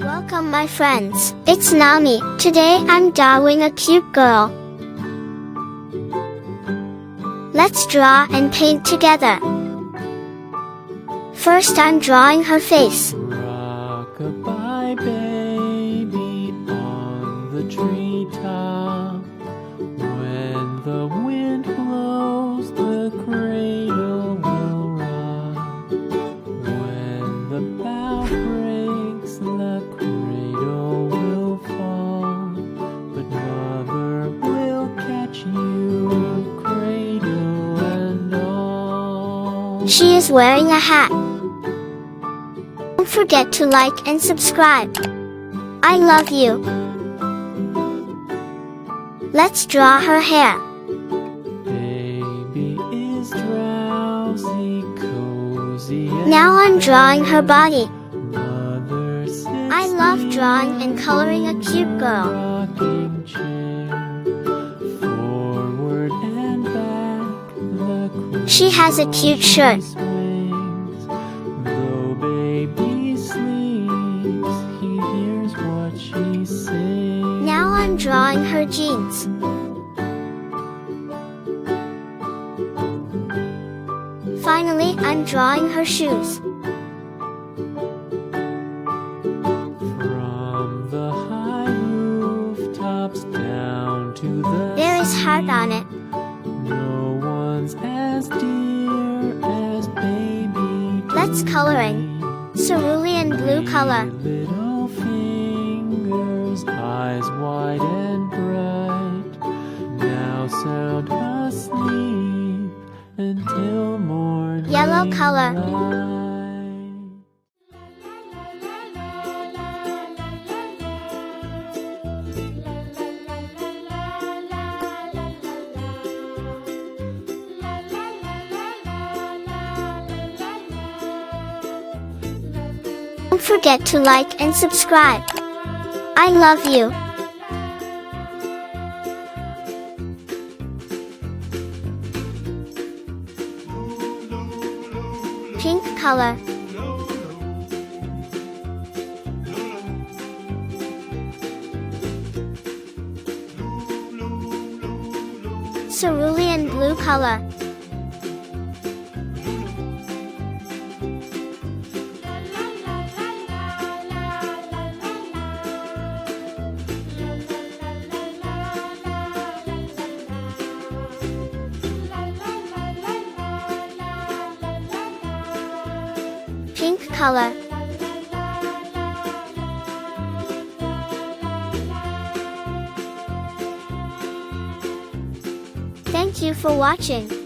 Welcome my friends, it's Nami. Today I'm drawing a cute girl. Let's draw and paint together. First I'm drawing her face. Rock-a-bye baby on the treetop. When the wind blows, the cradle will rock. When the bough breaks, the cradle will fall. But mother will catch you, cradle and all. She is wearing a hat. Don't forget to like and subscribe. I love you. Let's draw her hair. Baby is drowsy, cozy. Now I'm drawing her body. Mother sits I love drawing and coloring a cute girl. rocking chair. Forward and back, the She has a cute shirt. swings. Though baby sleeps, he hears what she sings. Now I'm drawing her jeans. Finally, I'm drawing her shoes. From the high rooftops down to the There is heart on it. no one's as dear as baby. Let's coloring. Cerulean blue color. Little fingers, eyes wide and bright, now sound asleep until morning Yellow color. light. Don't forget to like and subscribe. I love you. Pink color. Cerulean blue color. Pink color. Thank you for watching.